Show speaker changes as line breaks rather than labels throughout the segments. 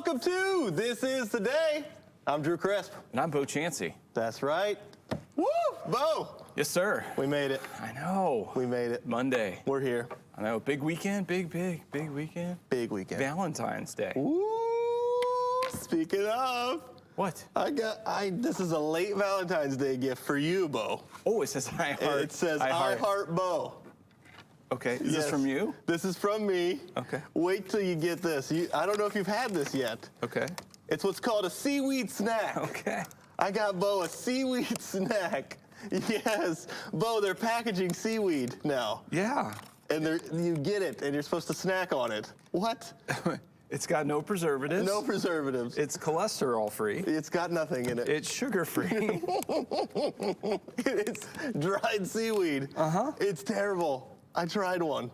welcome to This Is the Day. I'm Drew Crisp.
And I'm Bo Chansey.
That's right. Woo! Bo!
Yes, sir.
We made it.
I know.
We made it.
Monday.
We're here.
I know. Big weekend. Big weekend.
Big weekend.
Valentine's Day.
Woo! Speaking of.
What?
This is a late Valentine's Day gift for you, Bo.
Oh, it says I heart.
It says I heart Bo.
Okay. Is this from you?
This is from me.
Okay.
Wait till you get this. I don't know if you've had this yet.
Okay.
It's what's called a seaweed snack.
Okay.
I got Bo a seaweed snack. Yes. Bo, they're packaging seaweed now.
Yeah.
And you get it, and you're supposed to snack on it. What?
It's got no preservatives.
No preservatives.
It's cholesterol free.
It's got nothing in it.
It's sugar free.
It's dried seaweed. Uh-huh. It's terrible. I tried one.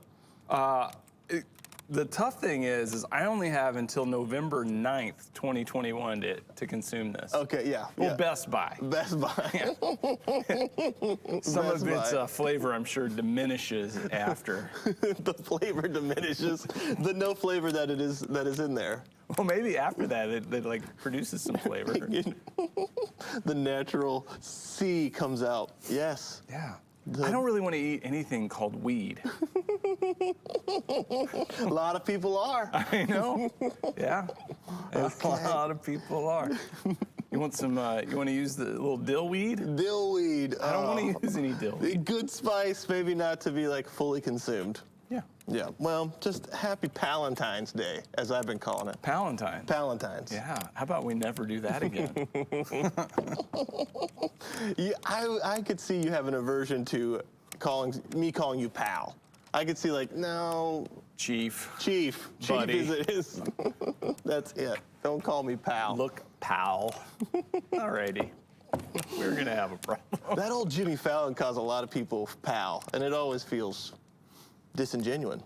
The tough thing is I only have until November 9th, 2021 to consume this.
Okay, yeah.
Well, Best Buy.
Best Buy.
Yeah. Some of its flavor, I'm sure, diminishes after.
The flavor diminishes. The no flavor that is in there.
Well, maybe after that, it like produces some flavor.
The natural sea comes out. Yes.
Yeah. I don't really want to eat anything called weed.
A lot of people are.
I know. Yeah.
Okay.
A lot of people are. You want some? You want to use the little dill weed?
Dill weed.
I don't want to use any dill weed.
Good spice, maybe not to be like fully consumed.
Yeah.
Yeah. Well, just happy Palentine's Day, as I've been calling it.
Palentine's.
Palentine's.
Yeah. How about we never do that again?
Yeah, I could see you have an aversion to calling you pal. I could see like, no.
Chief.
Buddy. Is. That's it. Don't call me pal.
Look, pal. Alrighty. We're gonna have a problem.
That old Jimmy Fallon calls a lot of people pal, and it always feels disingenuine.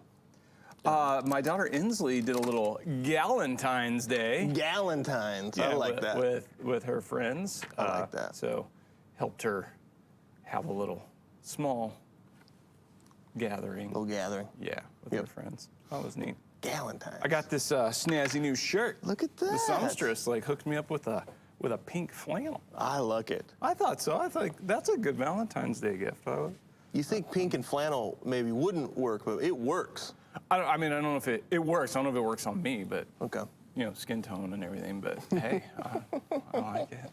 My daughter Inslee did a little Galentine's Day.
Galentine's.
Yeah,
I like that.
With her friends.
I like that.
So helped her have a little small gathering.
Little gathering.
Yeah, with her friends. That was neat.
Galentine's.
I got this snazzy new shirt.
Look at that.
The songstress hooked me up with a pink flannel.
I like it.
I thought so. I thought that's a good Valentine's Day gift.
You think pink and flannel maybe wouldn't work, but it works.
I don't know if it works. I don't know if it works on me, but
Okay.
Skin tone and everything. But hey, I like it.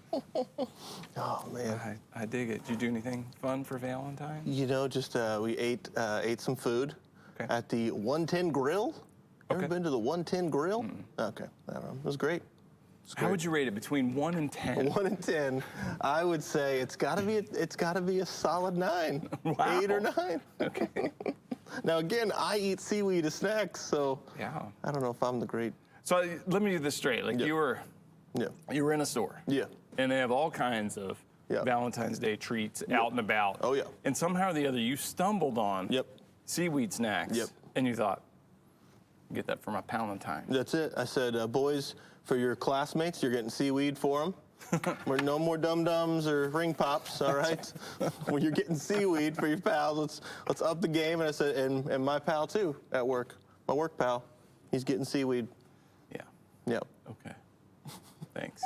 Oh man,
I dig it. Did you do anything fun for Valentine's?
Just we ate some food
Okay.
at the 110 Grill. Ever
Okay.
been to the 110 Grill? Okay, I don't know. It was great.
How would you rate it between 1 and 10?
1 and 10, I would say it's got to be a solid 9,
Wow.
8 or 9.
Okay.
Now again, I eat seaweed as snacks, so
Yeah.
I don't know if I'm the great.
So let me do this straight. Like
Yeah.
you were in a store.
Yeah.
And they have all kinds of
Yeah.
Valentine's Day treats out and about.
Oh yeah.
And somehow or the other, you stumbled on
Yep.
Seaweed Snacks.
Yep.
And you thought, get that for my Palentine.
That's it. I said, boys, for your classmates, you're getting seaweed for them. We're no more dum-dums or ring pops, all right? When you're getting seaweed for your pals, let's up the game. And I said, and my pal too at work, my work pal, he's getting seaweed.
Yeah.
Yep.
Okay. Thanks.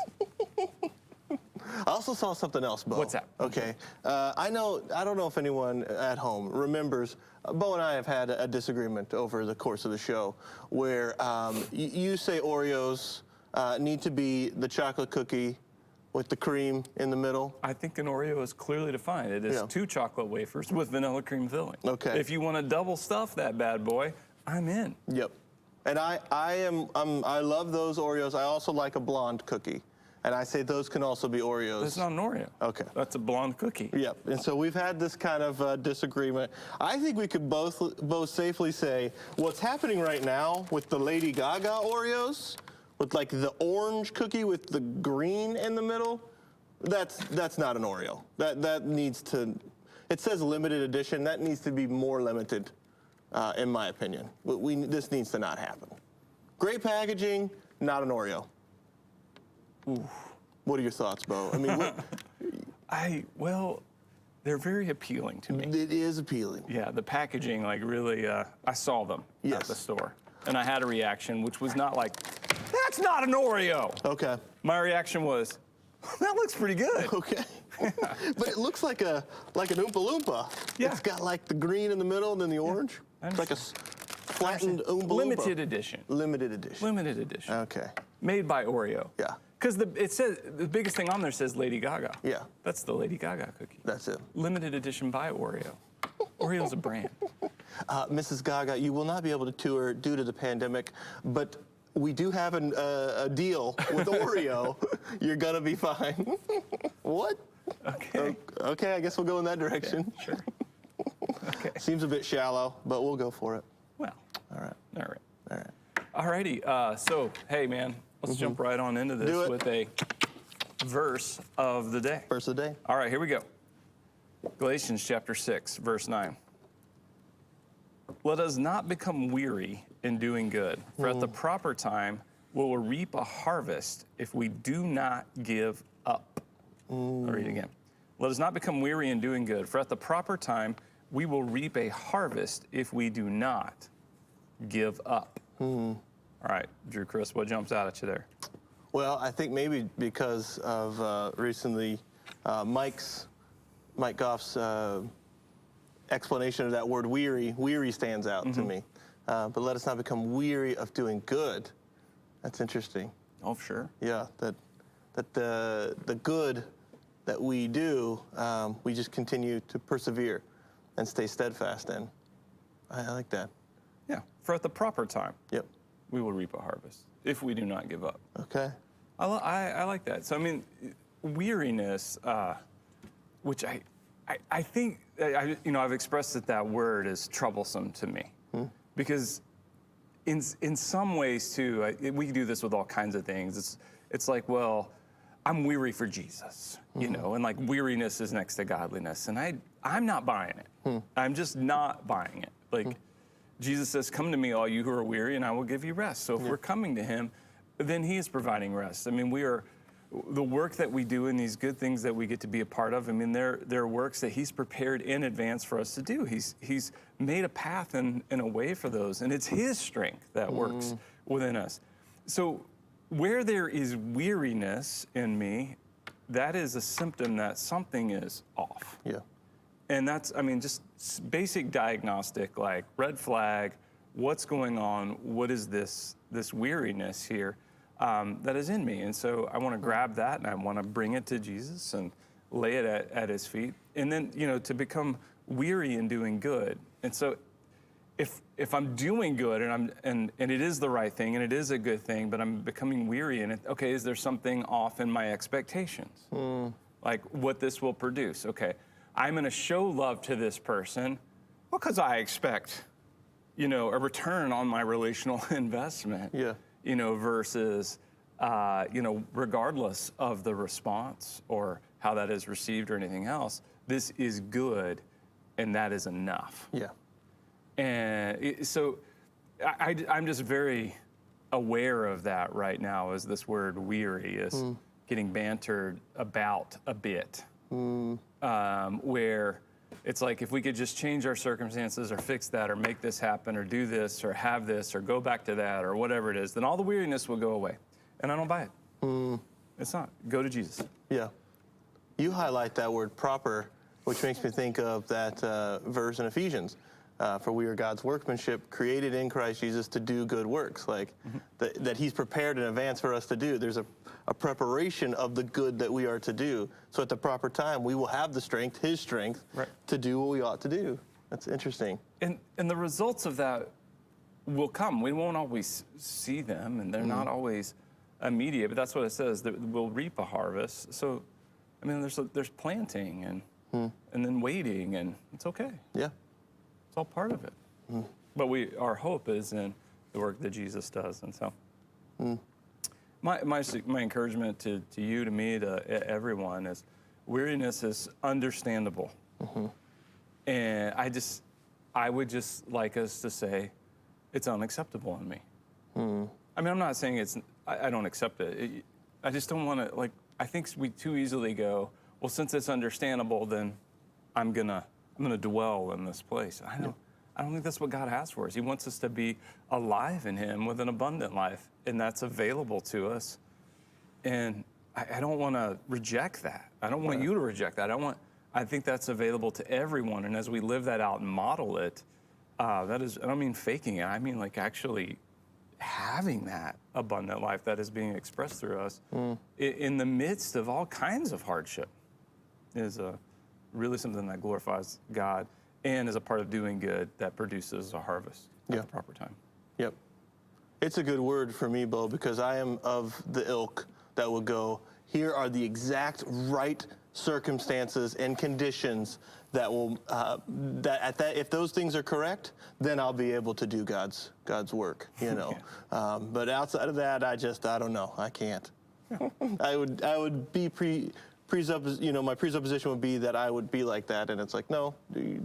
I also saw something else, Bo.
What's that?
Okay. I don't know if anyone at home remembers, Bo and I have had a disagreement over the course of the show where you say Oreos need to be the chocolate cookie with the cream in the middle.
I think an Oreo is clearly defined. It is 2 chocolate wafers with vanilla cream filling.
Okay.
If you want to double stuff that bad boy, I'm in.
Yep. And I love those Oreos. I also like a blonde cookie. And I say those can also be Oreos.
That's not an Oreo.
Okay.
That's a blonde cookie.
Yep. And so we've had this kind of disagreement. I think we could both safely say what's happening right now with the Lady Gaga Oreos, with like the orange cookie with the green in the middle, that's not an Oreo. That needs to. It says limited edition. That needs to be more limited, in my opinion. This needs to not happen. Great packaging, not an Oreo. Ooh. What are your thoughts, Bo? I mean,
well, they're very appealing to me.
It is appealing.
Yeah, the packaging, like really, I saw them at the store. And I had a reaction, which was not like, that's not an Oreo.
Okay.
My reaction was, that looks pretty good.
Okay. But it looks like an Oompa Loompa.
Yeah.
It's got like the green in the middle and then the orange. It's like a flattened Oompa Loompa.
Limited edition.
Limited edition.
Limited edition.
Okay.
Made by Oreo.
Yeah.
Because it says, the biggest thing on there says Lady Gaga.
Yeah.
That's the Lady Gaga cookie.
That's it.
Limited edition by Oreo. Oreo's a brand.
Mrs. Gaga, you will not be able to tour due to the pandemic, but we do have a deal with Oreo. You're gonna be fine. What?
Okay.
Okay, I guess we'll go in that direction.
Yeah, sure. Okay.
Seems a bit shallow, but we'll go for it.
Well.
All right.
All right.
All right.
Alrighty. So, hey, man, let's jump right on into
Do
this
it.
with a verse of the day.
Verse of the day.
All right, here we go. Galatians chapter 6, verse 9. Let us not become weary in doing good, for at the proper time we will reap a harvest if we do not give up. I'll read it again. Let us not become weary in doing good, for at the proper time we will reap a harvest if we do not give up. All right, Drew, Chris, what jumps out at you there?
Well, I think maybe because of recently Mike Goff's explanation of that word weary. Weary stands out to me. But let us not become weary of doing good. That's interesting.
Oh, sure.
Yeah, that the good that we do, we just continue to persevere and stay steadfast in. I like that.
Yeah, for at the proper time
Yep.
we will reap a harvest if we do not give up.
Okay.
I like that. So, I mean, weariness, which I think, I've expressed that word is troublesome to me. Because in some ways, too, we do this with all kinds of things. It's like, well, I'm weary for Jesus, and like weariness is next to godliness. And I'm not buying it. I'm just not buying it. Like, Jesus says, come to me, all you who are weary, and I will give you rest. So if we're coming to him, then he is providing rest. I mean, the work that we do and these good things that we get to be a part of, I mean, they're works that he's prepared in advance for us to do. He's made a path and a way for those, and it's his strength that works within us. So where there is weariness in me, that is a symptom that something is off.
Yeah.
And that's, I mean, just basic diagnostic, like red flag, what's going on? What is this weariness here that is in me? And so I want to grab that and I want to bring it to Jesus and lay it at his feet. And then, to become weary in doing good. And so if I'm doing good and it is the right thing and it is a good thing, but I'm becoming weary in it, okay, is there something off in my expectations? Like what this will produce? Okay, I'm going to show love to this person, well, because I expect, a return on my relational investment.
Yeah.
Versus, regardless of the response or how that is received or anything else, this is good, and that is enough.
Yeah.
And so I'm just very aware of that right now as this word weary is getting bantered about a bit. Where it's like if we could just change our circumstances or fix that or make this happen or do this or have this or go back to that or whatever it is, then all the weariness will go away. And I don't buy it. It's not. Go to Jesus.
Yeah. You highlight that word proper, which makes me think of that verse in Ephesians. For we are God's workmanship, created in Christ Jesus to do good works, like that he's prepared in advance for us to do. There's a preparation of the good that we are to do. So at the proper time, we will have the strength, his strength, to do what we ought to do. That's interesting.
And the results of that will come. We won't always see them, and they're not always immediate, but that's what it says, that we'll reap a harvest. So, I mean, there's planting and then waiting, and it's okay.
Yeah.
It's all part of it. But our hope is in the work that Jesus does. And so my encouragement to you, to me, to everyone is weariness is understandable. And I would just like us to say it's unacceptable in me. I mean, I'm not saying I don't accept it. I just don't want to, I think we too easily go, well, since it's understandable, then I'm gonna dwell in this place. I don't think that's what God has for us. He wants us to be alive in him with an abundant life. and that's available to us. And I don't want to reject that. I don't want you to reject that. I think that's available to everyone. And as we live that out and model it, that is, I don't mean faking it. I mean like actually having that abundant life that is being expressed through us in the midst of all kinds of hardship is really something that glorifies God and is a part of doing good that produces a harvest at the proper time.
Yep. It's a good word for me, Bo, because I am of the ilk that would go, here are the exact right circumstances and conditions that will, if those things are correct, then I'll be able to do God's work, you know. But outside of that, I don't know. I can't. I would be my presupposition would be that I would be like that, and it's like, no,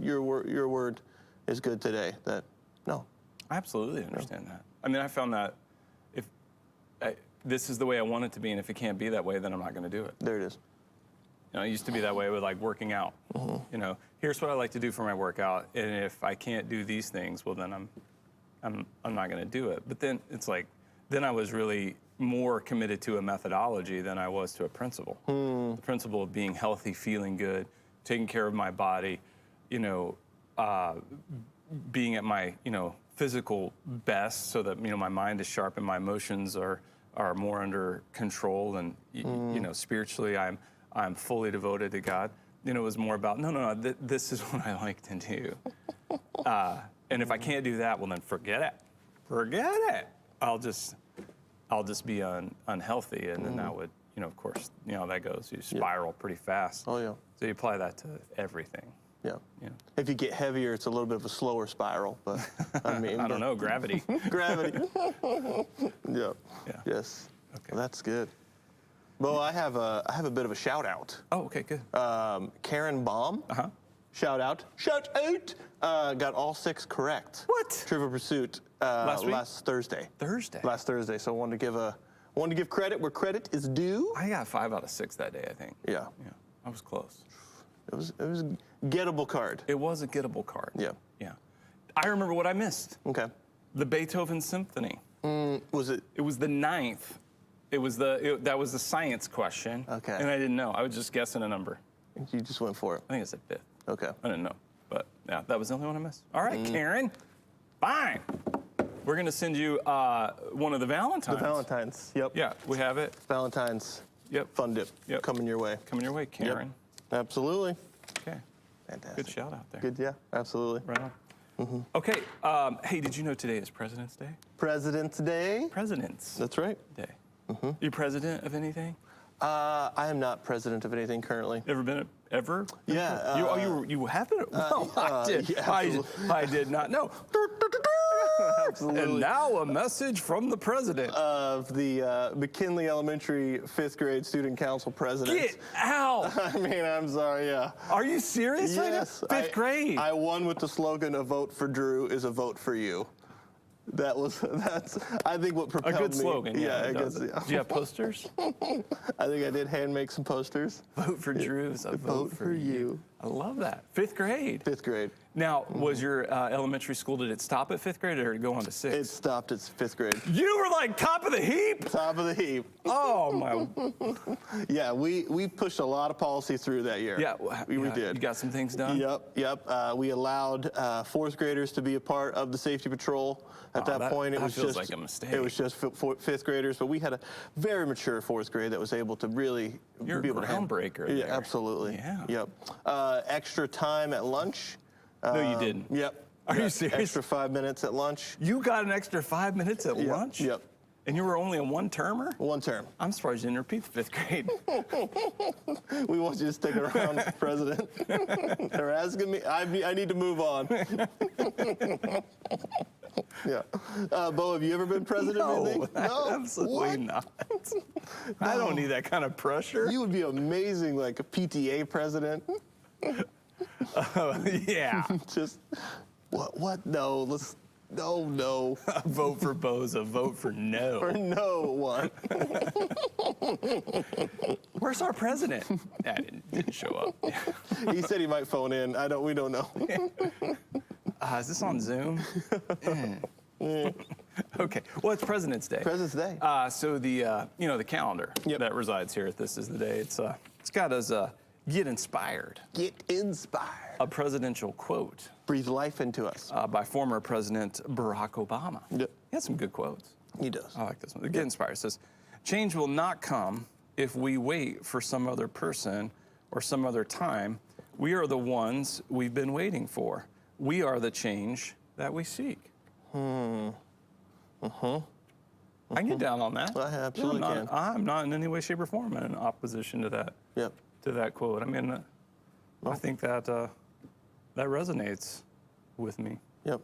your word is good today. No.
I absolutely understand that. I mean, I found that if this is the way I want it to be, and if it can't be that way, then I'm not going to do it.
There it is.
You know, it used to be that way with like working out. You know, here's what I like to do for my workout, and if I can't do these things, well, then I'm not going to do it. But then it's like, then I was really more committed to a methodology than I was to a principle. The principle of being healthy, feeling good, taking care of my body, you know, being at my, you know, physical best so that, you know, my mind is sharp and my emotions are more under control, and you know, spiritually I'm fully devoted to God. You know, it was more about this is what I like to do, and if I can't do that, well then forget it. I'll just be unhealthy, and then that would, you know, of course, you know, that goes, you spiral pretty fast.
Oh yeah.
So you apply that to everything.
Yeah.
Yeah.
If you get heavier, it's a little bit of a slower spiral, but I mean,
I don't know, gravity.
Gravity. Yeah.
Yeah.
Yes.
Okay.
Well, that's good. Well, I have a bit of a shout out.
Oh, okay, good.
Karen Baum. Shout out. Got all 6 correct.
What?
Trivial Pursuit.
Last
Thursday.
Last
Thursday. So I wanted to give credit where credit is due.
I got 5 out of 6 that day, I think.
Yeah.
Yeah. I was close.
It was a gettable card.
It was a gettable card.
Yeah.
Yeah. I remember what I missed.
Okay.
The Beethoven Symphony.
Was it?
It was the 9th. That was the science question.
Okay.
And I didn't know. I was just guessing a number.
You just went for it.
I think I said 5th.
Okay.
I didn't know. But yeah, that was the only one I missed. All right, Karen. Fine. We're going to send you one of the Valentines.
The Valentines. Yep.
Yeah, we have it.
Valentines.
Yep.
Fun dip.
Yep.
Coming your way.
Coming your way, Karen.
Yep. Absolutely.
Okay.
Fantastic.
Good shout out there.
Good, yeah, absolutely.
Right on. Okay. Hey, did you know today is President's Day?
President's Day.
President's
That's right.
Day. You president of anything?
I am not president of anything currently.
Ever been ever?
Yeah.
You haven't? No, I did.
yeah,
I did not know.
Absolutely.
And now a message from the president
of the McKinley Elementary 5th grade student council president.
Get out!
I mean, I'm sorry, yeah.
Are you serious right now?
Yes.
5th grade.
I won with the slogan, "A vote for Drew is a vote for you." That's I think what propelled me.
A good slogan.
Yeah, I
guess.
guess. Yeah.
Do you have posters?
I think I did hand make some posters.
Vote for Drew is a vote for you. I love that. 5th grade.
5th grade.
Now, was your elementary school, did it stop at 5th grade or did it go on to 6th?
It stopped at 5th grade.
You were like top of the heap?
Top of the heap.
Oh, my.
Yeah, we pushed a lot of policy through that year.
Yeah,
we did.
You got some things done?
Yep. We allowed 4th graders to be a part of the safety patrol. At that point, it was
feels
just
like a mistake.
It was just 5th graders, but we had a very mature 4th grade that was able to really
You're
be able
a
to
groundbreaker
Yeah,
there.
absolutely.
Yeah.
Yep. Extra time at lunch.
No, you didn't.
Yep.
Are you serious?
Extra 5 minutes at lunch.
You got an extra 5 minutes at lunch?
Yep.
And you were only a one-termer?
One term.
I'm surprised you didn't repeat the 5th grade.
We want you to stick around, Mr. President. They're asking me. I need to move on. Yeah. Bo, have you ever been president of anything?
No, absolutely not. I don't need that kind of pressure.
You would be amazing, like a PTA president.
Yeah.
Just, what? No, no.
Vote for Boza, vote for no.
For no one.
Where's our president? Didn't show up.
He said he might phone in. We don't know.
Is this on Zoom? Okay. Well, it's President's Day.
President's Day.
So the the calendar that resides here at This Is the Day. It's got us get inspired.
Get inspired.
A presidential quote.
Breathe life into us.
By former President Barack Obama.
Yep.
He had some good quotes.
He does.
I like this one. Get inspired. It says, change will not come if we wait for some other person or some other time. We are the ones we've been waiting for. We are the change that we seek. I can get down on that.
I absolutely can.
I'm not in any way, shape, or form in opposition to that.
Yep.
To that quote. I mean, I think that that resonates with me.
Yep.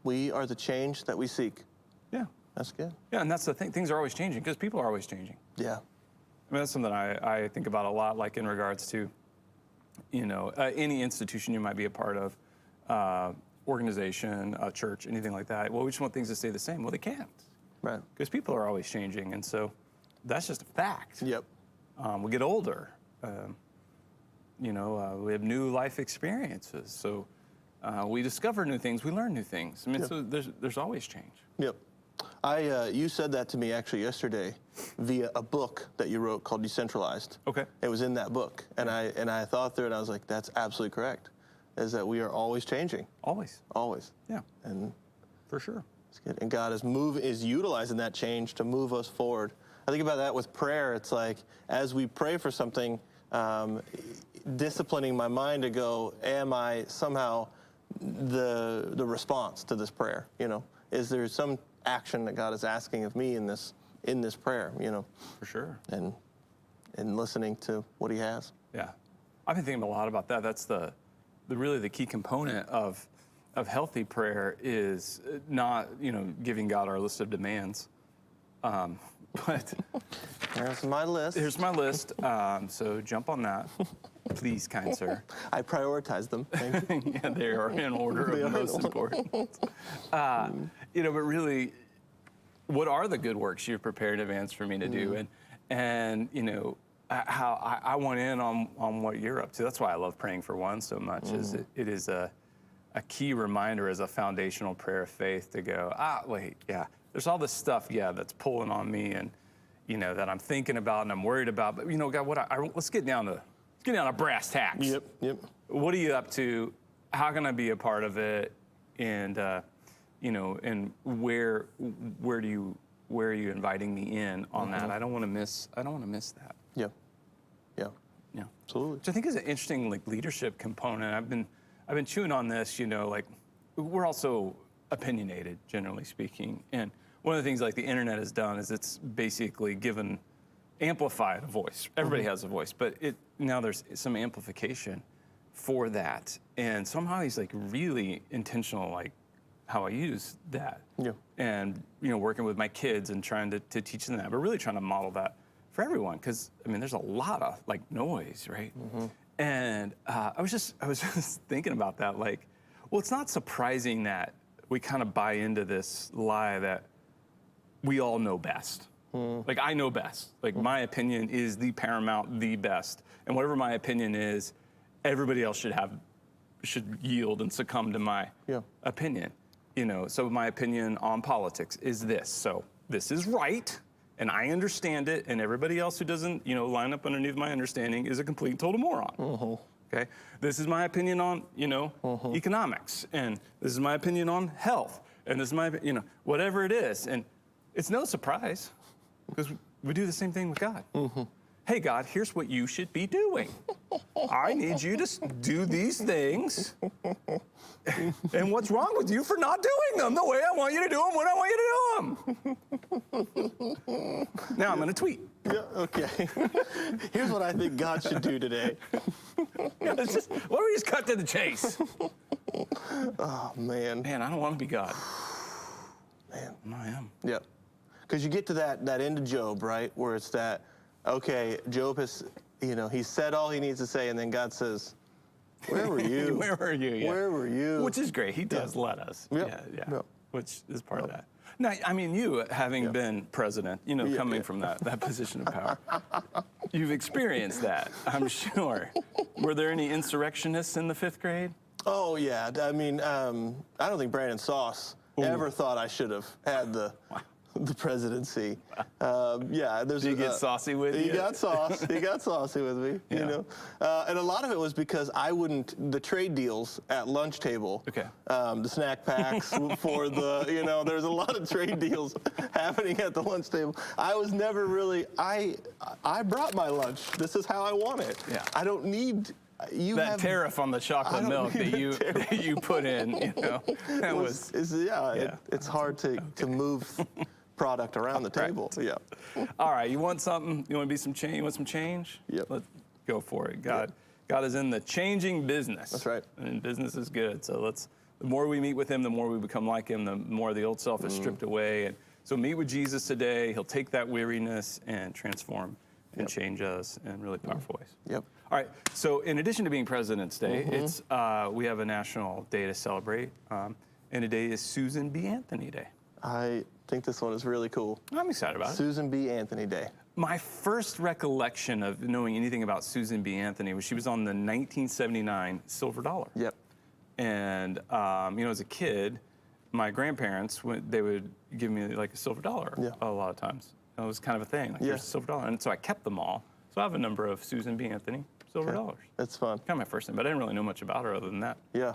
We are the change that we seek.
Yeah.
That's good.
Yeah, and that's the thing. Things are always changing because people are always changing.
Yeah.
I mean, that's something I think about a lot, like in regards to, any institution you might be a part of, organization, church, anything like that. Well, we just want things to stay the same. Well, they can't.
Right.
Because people are always changing, and so that's just a fact.
Yep.
We get older. We have new life experiences. So we discover new things. We learn new things. I mean, so there's always change.
Yep. You said that to me actually yesterday via a book that you wrote called Decentralized.
Okay.
It was in that book, and I thought through it, and I was like, that's absolutely correct, is that we are always changing.
Always.
Always.
Yeah.
And
For sure.
it's good. And God is utilizing that change to move us forward. I think about that with prayer. It's like, as we pray for something, disciplining my mind to go, am I somehow the response to this prayer? Is there some action that God is asking of me in this prayer?
For sure.
And listening to what He has.
Yeah. I've been thinking a lot about that. That's really the key component of healthy prayer is not, giving God our list of demands. But
Here's my list.
here's my list. So jump on that, please, kind sir.
I prioritize them. Thank you.
Yeah, they are in order of most important. But really, what are the good works you've prepared in advance for me to do? And how I want in on what you're up to. That's why I love praying for one so much. Is it is a key reminder as a foundational prayer of faith to go, wait, yeah, there's all this stuff, that's pulling on me and, that I'm thinking about and I'm worried about. But, God, let's get down to brass tacks.
Yep.
What are you up to? How can I be a part of it? And, and where are you inviting me in on that? I don't want to miss that.
Yeah. Absolutely.
Which I think is an interesting leadership component. I've been chewing on this, we're also opinionated, generally speaking. And one of the things the internet has done is it's basically amplified a voice. Everybody has a voice, but now there's some amplification for that. And somehow he's really intentional, how I use that.
Yeah.
And, working with my kids and trying to teach them that, but really trying to model that for everyone. Because, there's a lot of noise, right? And I was just thinking about that. Well, it's not surprising that we kind of buy into this lie that we all know best. I know best. My opinion is the paramount, the best. And whatever my opinion is, everybody else should yield and succumb to my opinion. So my opinion on politics is this. So this is right, and I understand it, and everybody else who doesn't, line up underneath my understanding is a complete and total moron. Okay? This is my opinion on, economics, and this is my opinion on health, and this is my, whatever it is. And it's no surprise, because we do the same thing with God. Hey, God, here's what you should be doing. I need you to do these things. And what's wrong with you for not doing them the way I want you to do them when I want you to do them? Now I'm going to tweet.
Yeah, okay. Here's what I think God should do today.
Why don't we just cut to the chase?
Oh, man.
Man, I don't want to be God.
Man.
I am.
Yep. Because you get to that end of Job, right, where it's that, okay, Job has, he said all he needs to say, and then God says, where were you?
Where were you? Yeah.
Where were you?
Which is great. He does let us.
Yep.
Yeah. Which is part of that. Now, you having been president, coming from that position of power, you've experienced that, I'm sure. Were there any insurrectionists in the 5th grade?
Oh, yeah. I don't think Brandon Sauce ever thought I should have had the presidency. Yeah, there's.
Did he get saucy with you?
He got sauce. He got saucy with me.
Yeah.
You know, and a lot of it was because I wouldn't the trade deals at lunch table.
Okay.
The snack packs for the there's a lot of trade deals happening at the lunch table. I was never really I brought my lunch. This is how I want it.
Yeah.
I don't need.
That tariff on the chocolate milk that you put in, that was
it's hard to move product around the table.
Right.
Yeah.
All right, you want something? You want to be some change? You want some change?
Yep.
Let's go for it. God is in the changing business.
That's right.
And business is good. So the more we meet with him, the more we become like him, the more the old self is stripped away. And so meet with Jesus today. He'll take that weariness and transform and change us in really powerful ways.
Yep.
All right. So in addition to being President's Day, it's we have a national day to celebrate, and today is Susan B. Anthony Day.
I think this one is really cool.
I'm excited about it.
Susan B. Anthony Day.
My first recollection of knowing anything about Susan B. Anthony was she was on the 1979 silver dollar.
Yep.
And as a kid, my grandparents they would give me like a silver dollar a lot of times. It was kind of a thing. Like, here's a silver dollar, and so I kept them all. So I have a number of Susan B. Anthony silver dollars.
That's fun.
Kind of my first name, but I didn't really know much about her other than that.
Yeah.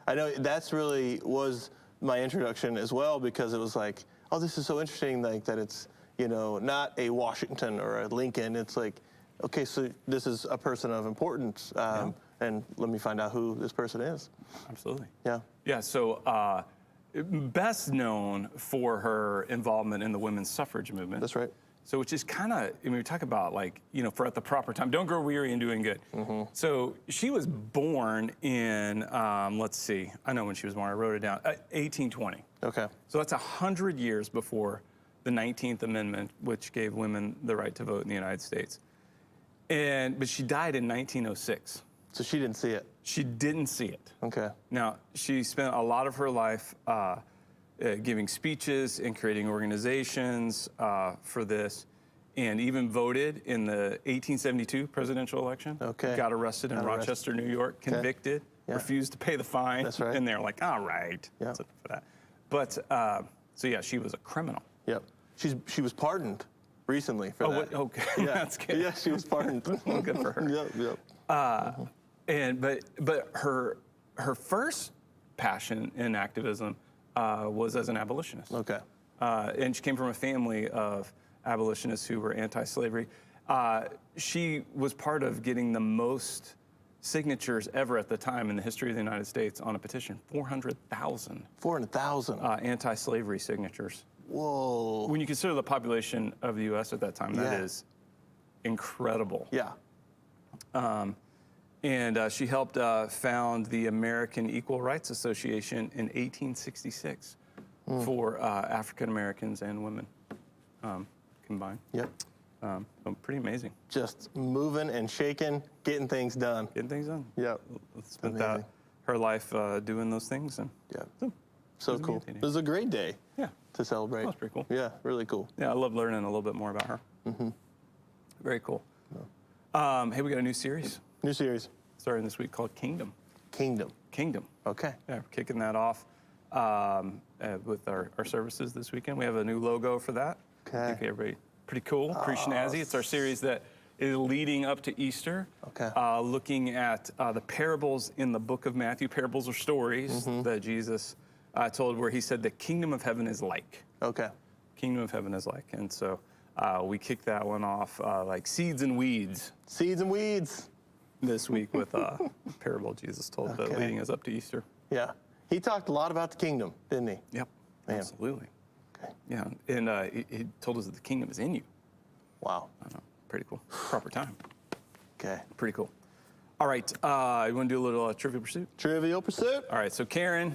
I know that's really was my introduction as well, because it was like, oh, this is so interesting, like that it's, not a Washington or a Lincoln. It's like, okay, so this is a person of importance, and let me find out who this person is. Absolutely. Yeah.
Yeah, so best known for her involvement in the women's suffrage movement.
That's right.
So which is kind of, we talk about for at the proper time, don't grow weary in doing good. So she was born in, let's see, I know when she was born, I wrote it down, 1820.
Okay.
So that's 100 years before the 19th Amendment, which gave women the right to vote in the United States. But she died in 1906.
So she didn't see it?
She didn't see it.
Okay.
Now, she spent a lot of her life giving speeches and creating organizations for this, and even voted in the 1872 presidential election.
Okay.
Got arrested in Rochester, New York, convicted, refused to pay the fine.
That's right.
And they're like, all right, that's enough of that. But, she was a criminal.
Yep. She was pardoned recently for that.
Okay.
Yeah.
That's good.
Yeah, she was pardoned.
Well, good for her.
Yep.
But her first passion in activism was as an abolitionist.
Okay.
And she came from a family of abolitionists who were anti-slavery. She was part of getting the most signatures ever at the time in the history of the United States on a petition, 400,000.
400,000.
Anti-slavery signatures.
Whoa.
When you consider the population of the U.S. at that time, that is incredible.
Yeah.
And she helped found the American Equal Rights Association in 1866 for African Americans and women combined.
Yep.
So pretty amazing.
Just moving and shaking, getting things done.
Getting things done.
Yep.
Spent her life doing those things. And
so cool. It was a great day to celebrate.
That was pretty cool.
Yeah, really cool.
Yeah, I love learning a little bit more about her. Very cool. Hey, we got a new series.
New series.
Starting this week called Kingdom.
Kingdom. Okay.
Yeah, we're kicking that off with our services this weekend. We have a new logo for that.
Okay.
I think everybody, pretty cool, pretty snazzy. It's our series that is leading up to Easter.
Okay.
Looking at the parables in the book of Matthew. Parables are stories that Jesus told where he said the kingdom of heaven is like.
Okay.
Kingdom of heaven is like. And so we kicked that one off like seeds and weeds.
Seeds and weeds.
This week with a parable Jesus told leading us up to Easter.
Yeah. He talked a lot about the kingdom, didn't he?
Yep.
Man.
Absolutely.
Okay.
Yeah. And he told us that the kingdom is in you.
Wow.
I know. Pretty cool. Proper time.
Okay.
Pretty cool. All right. You want to do a little Trivial Pursuit?
Trivial Pursuit.
All right. So Karen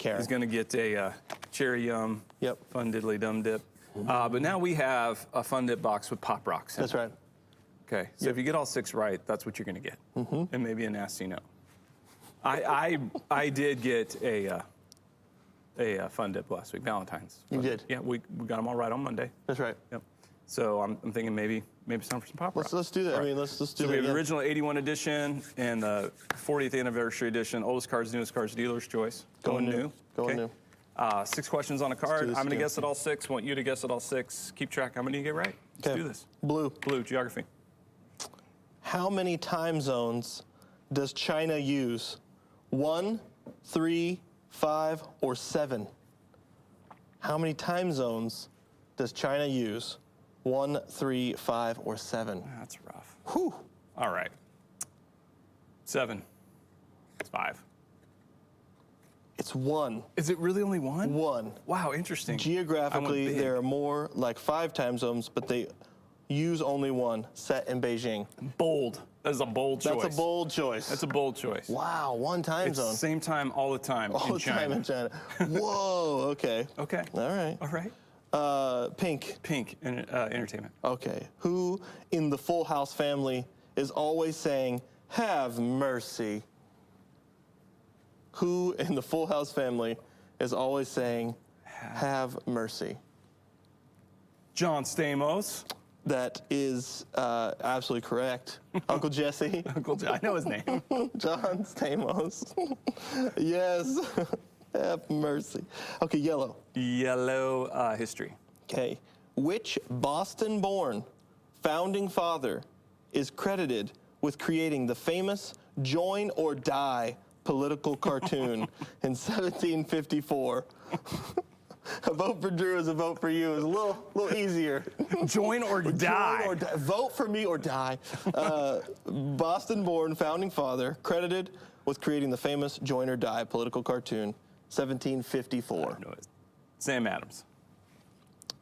is going to get a cherry yum.
Yep.
Fun diddly dum dip. But now we have a fun dip box with Pop Rocks in
That's
it.
right.
Okay, so if you get all 6 right, that's what you're going to get, and maybe a nasty no. I did get a fun dip last week, Valentine's.
You did?
Yeah, we got them all right on Monday.
That's right.
Yep. So I'm thinking maybe it's time for some Pop Rocks.
Let's do that.
All
I
right.
mean, let's do
So
that.
we have the
again.
original 81 edition and the 40th anniversary edition. Oldest cards, newest cards, dealer's choice.
Going new. Going new.
6 questions on a card.
this
I'm going to
again.
guess at all 6. Want you to guess at all 6. Keep track. How many do you get right? Let's do this.
Blue.
Blue, geography.
How many time zones does China use? 1, 3, 5, or 7? How many time zones does China use? 1, 3, 5, or 7?
That's rough.
Whew.
All right. 7. It's 5.
It's 1.
Is it really only 1?
1.
Wow, interesting. I
Geographically,
went big.
there are more like 5 time zones, but they use only 1, set in Beijing.
Bold. That is a bold choice.
That's a bold choice.
That's a bold choice.
Wow, 1 time
It's
zone.
same time all the time
All
in
the
China.
time in China. Whoa, okay.
Okay.
All right.
All right.
Pink.
Pink, entertainment.
Okay. Who in the Full House family is always saying, "Have mercy"? Who in the Full House family is always saying, "Have mercy"?
John Stamos.
That is absolutely correct. Uncle Jesse.
Uncle John. I know his name.
John Stamos. Yes. Have mercy. Okay, yellow.
Yellow history.
Okay. Which Boston-born founding father is credited with creating the famous Join or Die political cartoon in 1754? A vote for Drew is a vote for you. Is a little easier.
Join or die.
Join or die. Vote for me or die. Boston-born founding father credited with creating the famous Join or Die political cartoon, 1754.
No, it's Sam Adams.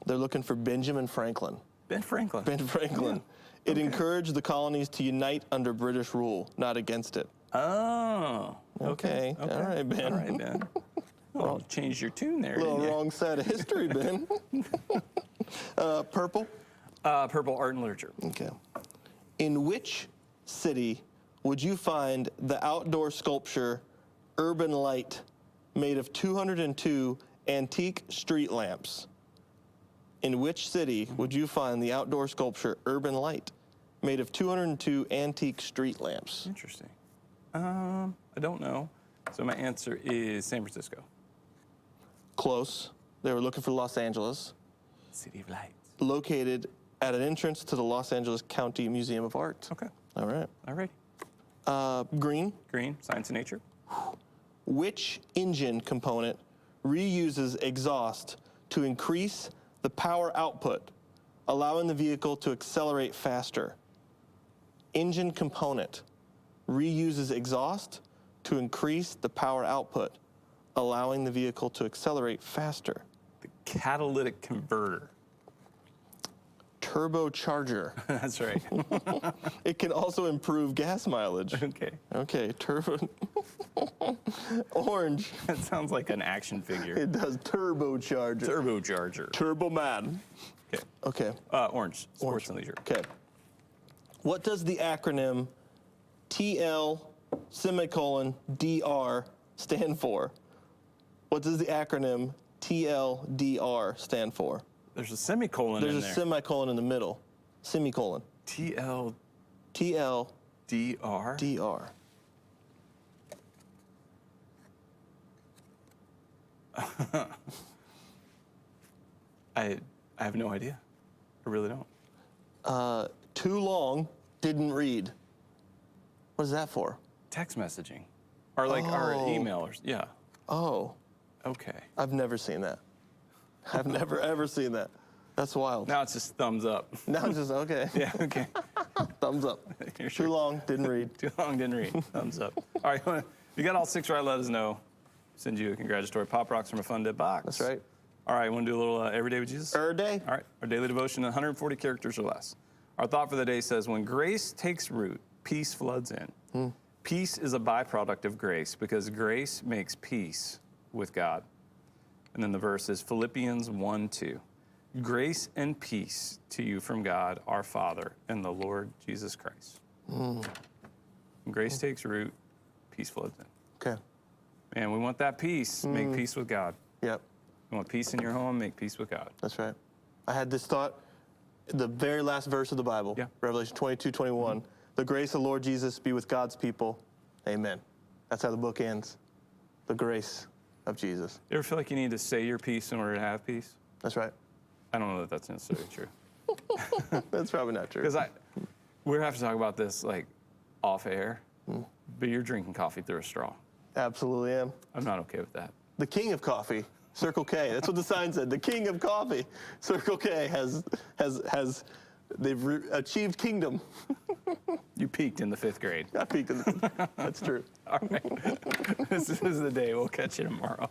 They're looking for Benjamin Franklin.
Ben Franklin.
Ben Franklin.
Yeah.
It encouraged the colonies to unite under British rule, not against it.
Oh.
Okay. All right, Ben.
All right, Ben. Oh, changed your tune there,
Little
didn't you?
wrong side of history, Ben. Purple.
Purple, art and literature.
Okay. In which city would you find the outdoor sculpture Urban Light made of 202 antique street lamps? In which city would you find the outdoor sculpture Urban Light made of 202 antique street lamps?
Interesting. I don't know. So my answer is San Francisco.
Close. They were looking for Los Angeles.
City of Lights.
Located at an entrance to the Los Angeles County Museum of Art.
Okay.
All right.
All right.
Green.
Green, science and nature.
Which engine component reuses exhaust to increase the power output, allowing the vehicle to accelerate faster? Engine component reuses exhaust to increase the power output, allowing the vehicle to accelerate faster.
The catalytic converter.
Turbocharger.
That's right.
It can also improve gas mileage.
Okay.
Okay, turbo. Orange.
That sounds like an action figure.
It does turbocharger.
Turbocharger.
Turbo man.
Okay.
Okay.
Orange. Sports and leisure.
Okay. What does the acronym TL semicolon DR stand for? What does the acronym TLDR stand for?
There's a semicolon
There's
in
a
there.
semicolon in the middle. Semicolon.
TLDR.
TLDR.
I have no idea. I really don't.
Too long, didn't read. What is that for?
Text messaging. Or like our emailers. Yeah.
Oh,
Okay.
I've never seen that. I've never ever seen that. That's wild.
Now it's just thumbs up.
Now I'm just, okay.
Yeah, okay.
Thumbs up.
You're
Too long, didn't read.
Too long, didn't read. Thumbs up. All right, if you got all 6 right, let us know. Send you a congratulatory Pop Rocks from a Fun Dead box.
That's right.
All right, want to do a little Everyday with Jesus?
Day.
All right, our daily devotion, 140 characters or less. Our thought for the day says, when grace takes root, peace floods in. Peace is a byproduct of grace because grace makes peace with God. And then the verse is Philippians 1:2. Grace and peace to you from God, our Father, and the Lord Jesus Christ. When grace takes root, peace floods in.
Okay.
And we want that peace, make peace with God.
Yep.
You want peace in your home, make peace with God.
That's right. I had this thought, the very last verse of the Bible,
Yeah.
Revelation 22:21. The grace of the Lord Jesus be with God's people. Amen. That's how the book ends. The grace. of Jesus.
You ever feel like you need to say your piece in order to have peace?
That's right.
I don't know that that's necessarily true.
That's probably not true.
Because we're have to talk about this like off air, but you're drinking coffee through a straw.
Absolutely am.
I'm not okay with that.
The king of coffee, Circle K. That's what the sign said. The king of coffee, Circle K they've achieved kingdom.
You peaked in the 5th grade.
I peaked in that's true.
All right. This is the day. We'll catch you tomorrow.